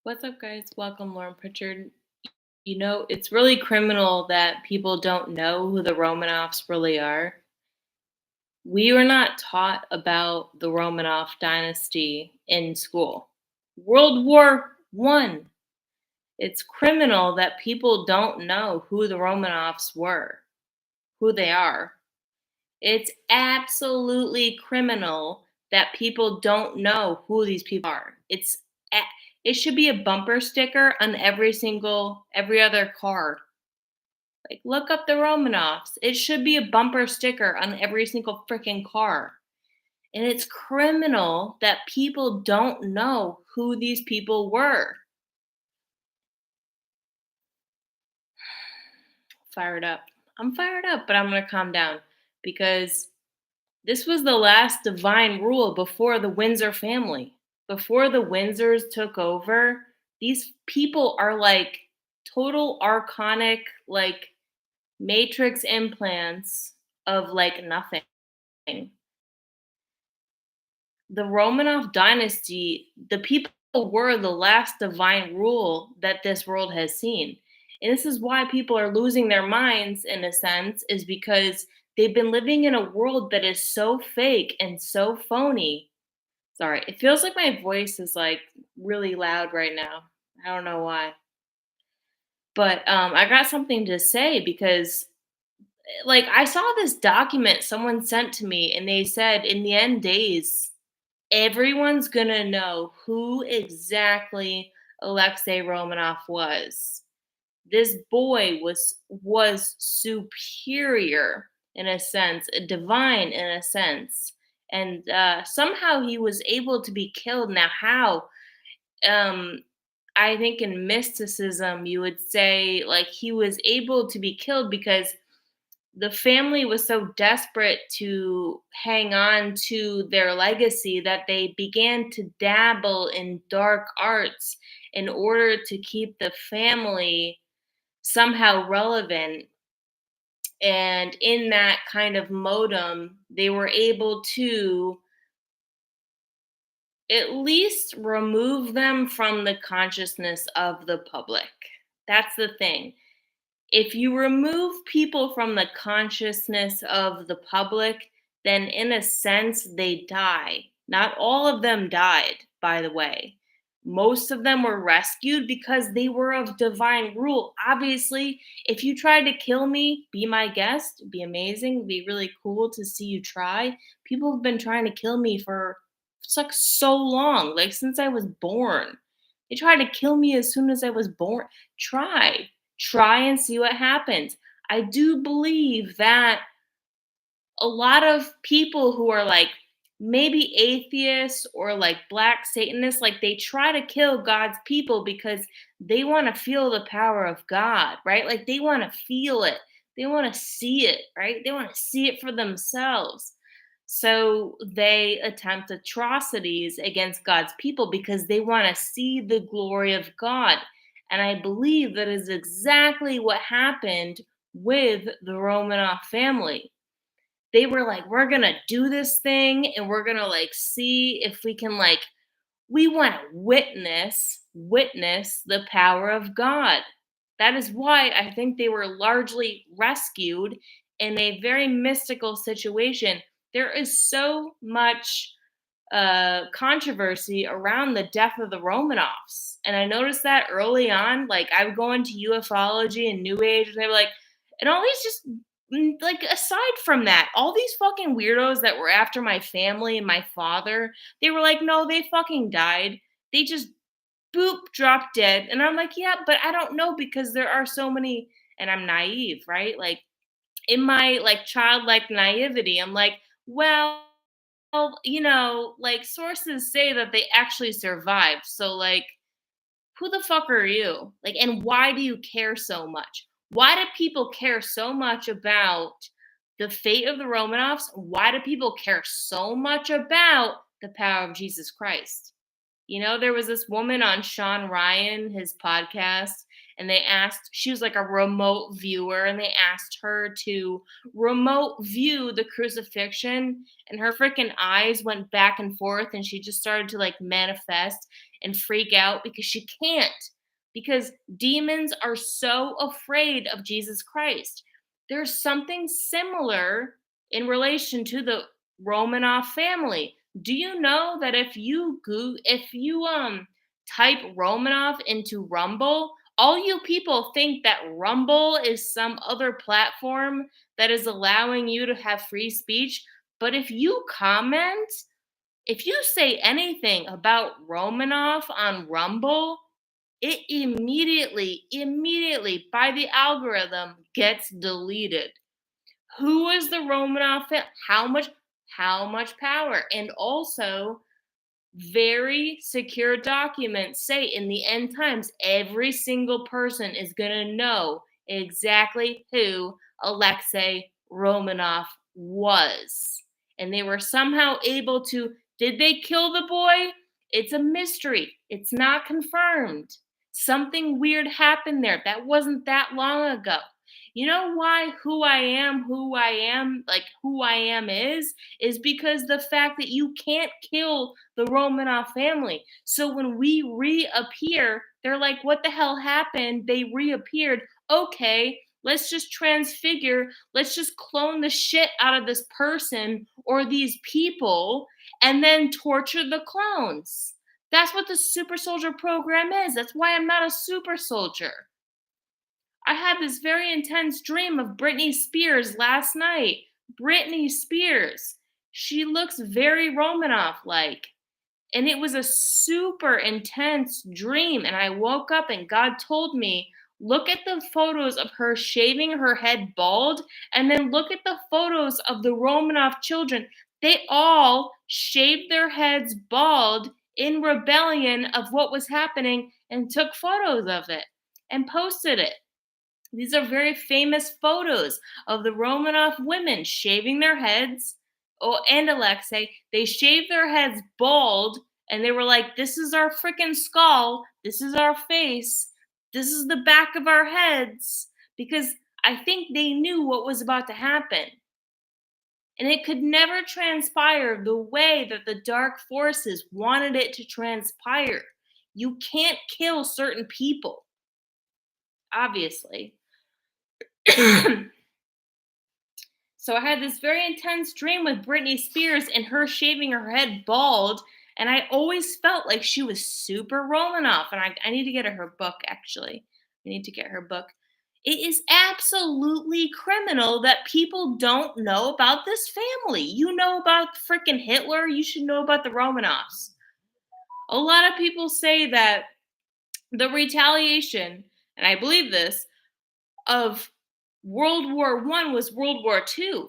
What's up, guys? Welcome, Lauren Pritchard. It's really criminal that people don't know who the Romanovs really are. We were not taught about the Romanov dynasty in school. World War One. It's criminal that people don't know who the Romanovs were, who they are. It's absolutely criminal that people don't know who these people are. It should be a bumper sticker on every other car. Like, look up the Romanovs. It should be a bumper sticker on every single freaking car. And it's criminal that people don't know who these people were. Fired up. I'm fired up, but I'm going to calm down because this was the last divine rule before the Windsor family. Before the Windsors took over, these people are like total archonic, like matrix implants of like nothing. The Romanov dynasty, the people were the last divine rule that this world has seen. And this is why people are losing their minds in a sense, is because they've been living in a world that is so fake and so phony. Sorry, it feels like my voice is like really loud right now. I don't know why. But I got something to say because like I saw this document someone sent to me and they said in the end days everyone's gonna know who exactly Alexei Romanov was. This boy was superior in a sense, divine in a sense, and somehow he was able to be killed. Now, how? Um, I think in mysticism, you would say like he was able to be killed because the family was so desperate to hang on to their legacy that they began to dabble in dark arts in order to keep the family somehow relevant. And in that kind of modem, they were able to at least remove them from the consciousness of the public. That's the thing. If you remove people from the consciousness of the public, then in a sense they die. Not all of them died, by the way. Most of them were rescued because they were of divine rule. Obviously, if you tried to kill me, be my guest, be amazing, be really cool to see you try. People have been trying to kill me for like so long, like since I was born. They tried to kill me as soon as I was born. Try and see what happens. I do believe that a lot of people who are like maybe atheists or like black Satanists, like they try to kill God's people because they want to feel the power of God, right? Like they want to feel it, they want to see it, right? They want to see it for themselves. So they attempt atrocities against God's people because they want to see the glory of God. And I believe that is exactly what happened with the Romanov family. They were like, we're gonna do this thing and we're gonna like see if we can like we want to witness the power of God. That is why I think they were largely rescued in a very mystical situation. There is so much controversy around the death of the Romanovs. And I noticed that early on, like I would go into ufology and New Age, and they were like, and all these just like aside from that, all these fucking weirdos that were after my family and my father, they were like, no, they fucking died. They just boop dropped dead. And I'm like, yeah, but I don't know because there are so many, and I'm naive, right? Like in my like childlike naivety, I'm like, like sources say that they actually survived. So like who the fuck are you? Like and why do you care so much? Why do people care so much about the fate of the Romanovs? Why do people care so much about the power of Jesus Christ? There was this woman on Sean Ryan, his podcast, and she was like a remote viewer, and they asked her to remote view the crucifixion, and her freaking eyes went back and forth, and she just started to like manifest and freak out because she can't. Because demons are so afraid of Jesus Christ. There's something similar in relation to the Romanov family. Do you know that if you type Romanov into Rumble, all you people think that Rumble is some other platform that is allowing you to have free speech. But if you say anything about Romanov on Rumble, it immediately by the algorithm gets deleted. Who is the Romanov family? How much power? And also, very secure documents say in the end times, every single person is going to know exactly who Alexei Romanov was. And they were somehow able to, did they kill the boy? It's a mystery. It's not confirmed. Something weird happened there. That wasn't that long ago. You know why who I am is because the fact that you can't kill the Romanov family. So when we reappear, they're like, what the hell happened? They reappeared. Okay, let's just transfigure, let's just clone the shit out of this person or these people and then torture the clones. That's what the super soldier program is. That's why I'm not a super soldier. I had this very intense dream of Britney Spears last night. Britney Spears. She looks very Romanov like. And it was a super intense dream. And I woke up and God told me, look at the photos of her shaving her head bald, and then look at the photos of the Romanov children. They all shaved their heads bald in rebellion of what was happening and took photos of it and posted it. These are very famous photos of the Romanov women shaving their heads. Oh, and Alexei, they shaved their heads bald, and they were like, this is our freaking skull. This is our face. This is the back of our heads. Because I think they knew what was about to happen. And it could never transpire the way that the dark forces wanted it to transpire. You can't kill certain people, obviously. So I had this very intense dream with Britney Spears and her shaving her head bald. And I always felt like she was super Romanov. And I need to get her book, actually. I need to get her book. It is absolutely criminal that people don't know about this family. You know about freaking Hitler. You should know about the Romanovs. A lot of people say that the retaliation, and I believe this, of World War I was World War II.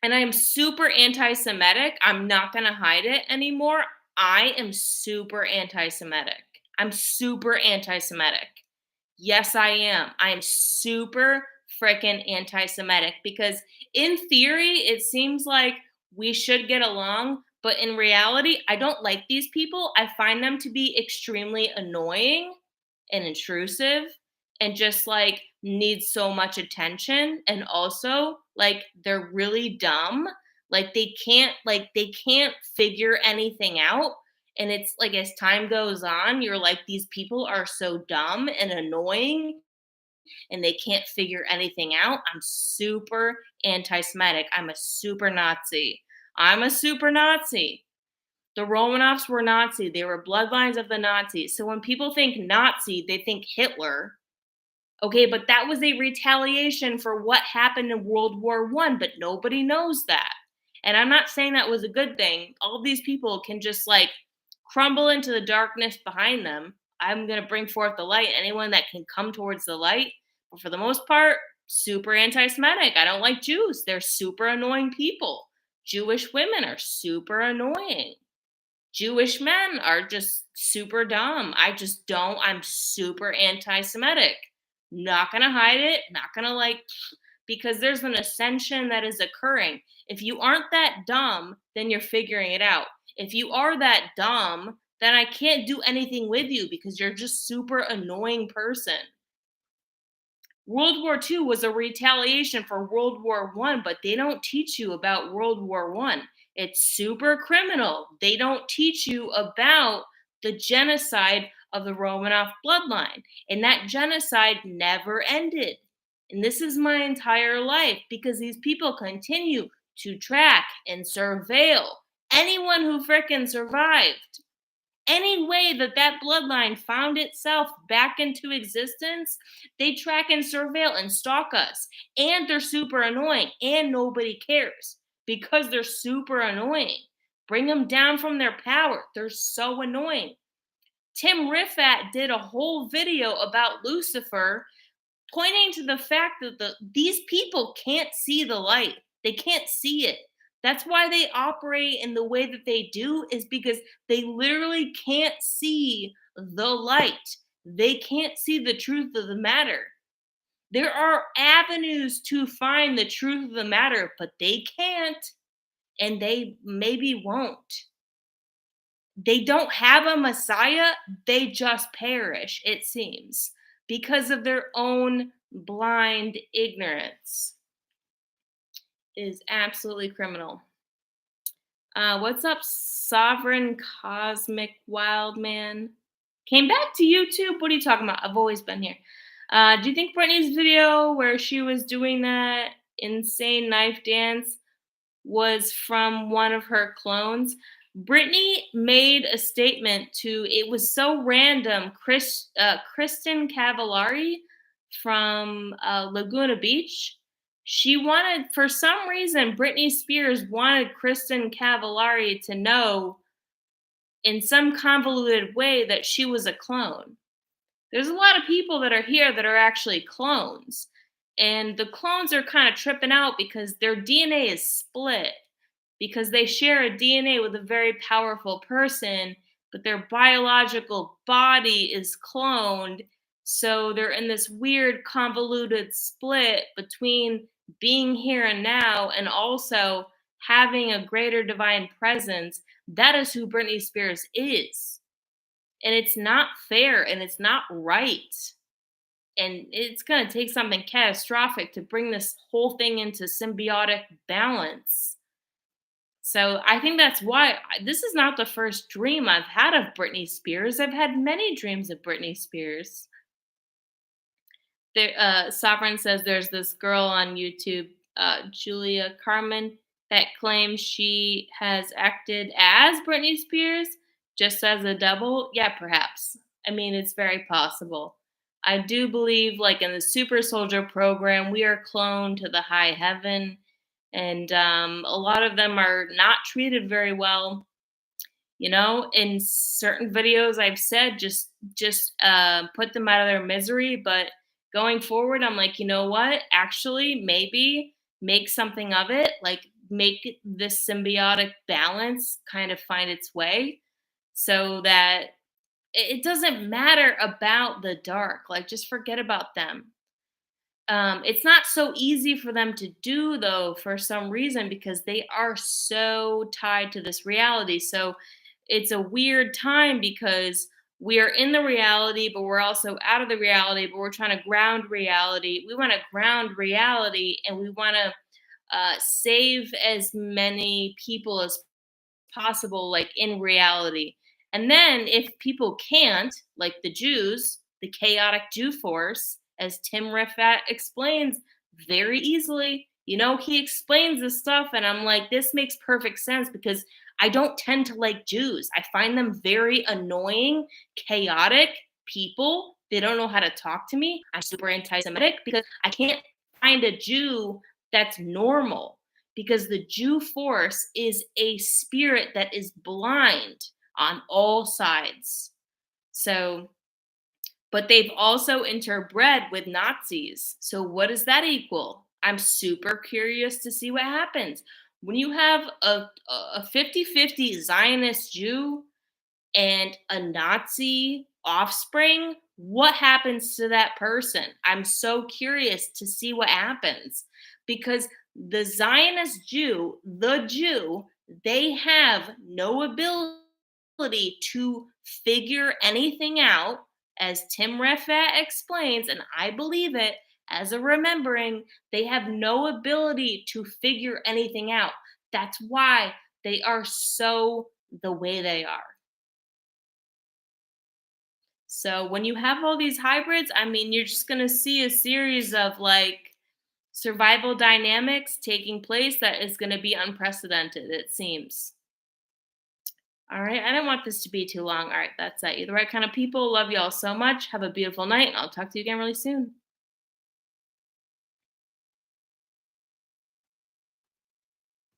And I am super anti-Semitic. I'm not going to hide it anymore. I am super anti-Semitic. I'm super anti-Semitic. Yes, I am. I am super freaking anti-Semitic because in theory, it seems like we should get along. But in reality, I don't like these people. I find them to be extremely annoying and intrusive and just like need so much attention, and also like they're really dumb, like they can't figure anything out. And it's like as time goes on, you're like, these people are so dumb and annoying and they can't figure anything out. I'm super anti-Semitic. I'm a super Nazi. The Romanovs were Nazi. They were bloodlines of the Nazis. So when people think Nazi, they think Hitler. Okay, but that was a retaliation for what happened in World War I, but nobody knows that. And I'm not saying that was a good thing. All these people can just like crumble into the darkness behind them. I'm going to bring forth the light. Anyone that can come towards the light. But for the most part, super anti Semitic. I don't like Jews. They're super annoying people. Jewish women are super annoying. Jewish men are just super dumb. I'm super anti Semitic. Not gonna hide it, not gonna because there's an ascension that is occurring. If you aren't that dumb, then you're figuring it out. If you are that dumb, then I can't do anything with you because you're just super annoying person. World War II was a retaliation for World War One, but they don't teach you about World War One. It's super criminal. They don't teach you about the genocide of the Romanov bloodline. And that genocide never ended. And this is my entire life because these people continue to track and surveil anyone who frickin' survived. Any way that that bloodline found itself back into existence, they track and surveil and stalk us. And they're super annoying, and nobody cares because they're super annoying. Bring them down from their power. They're so annoying. Tim Riffat did a whole video about Lucifer, pointing to the fact that these people can't see the light. They can't see it. That's why they operate in the way that they do, is because they literally can't see the light. They can't see the truth of the matter. There are avenues to find the truth of the matter, but they can't, and they maybe won't. They don't have a Messiah, they just perish, it seems, because of their own blind ignorance. It is absolutely criminal. What's up, Sovereign Cosmic Wildman? Came back to YouTube? What are you talking about? I've always been here. Do you think Brittany's video where she was doing that insane knife dance was from one of her clones? Brittany made a statement to, it was so random, Kristen Cavallari from Laguna Beach. She wanted, for some reason, Britney Spears wanted Kristen Cavallari to know in some convoluted way that she was a clone. There's a lot of people that are here that are actually clones. And the clones are kind of tripping out because their DNA is split, because they share a DNA with a very powerful person, but their biological body is cloned. So they're in this weird, convoluted split between being here and now and also having a greater divine presence. That is who Britney Spears is. And it's not fair and it's not right. And it's going to take something catastrophic to bring this whole thing into symbiotic balance. So I think that's why this is not the first dream I've had of Britney Spears. I've had many dreams of Britney Spears. There, Sovereign says there's this girl on YouTube, Julia Carmen, that claims she has acted as Britney Spears just as a double. Yeah, perhaps. I mean, it's very possible. I do believe, like in the Super Soldier program, we are cloned to the high heaven, and a lot of them are not treated very well. You know, in certain videos, I've said just put them out of their misery, but going forward, I'm like, you know what? Actually, maybe make something of it. Like make this symbiotic balance kind of find its way, so that it doesn't matter about the dark. Like just forget about them. It's not so easy for them to do though for some reason because they are so tied to this reality. So it's a weird time because we are in the reality, but we're also out of the reality, but we're trying to ground reality. We want to ground reality and we want to save as many people as possible, like in reality. And then if people can't, like the Jews, the chaotic Jew force, as Tim Riffat explains very easily, you know, he explains this stuff, and I'm like, this makes perfect sense because I don't tend to like Jews. I find them very annoying, chaotic people. They don't know how to talk to me. I'm super anti Semitic because I can't find a Jew that's normal, because the Jew force is a spirit that is blind on all sides. So, but they've also interbred with Nazis. So, what does that equal? I'm super curious to see what happens. When you have a 50-50 Zionist Jew and a Nazi offspring, what happens to that person? I'm so curious to see what happens, because the Zionist Jew, they have no ability to figure anything out, as Tim Riffat explains, and I believe it. as a remembering, they have no ability to figure anything out. That's why they are so the way they are. So when you have all these hybrids, I mean, you're just going to see a series of like survival dynamics taking place that is going to be unprecedented, it seems. All right. I don't want this to be too long. All right. That's that. You're the right kind of people. Love you all so much. Have a beautiful night. And I'll talk to you again really soon.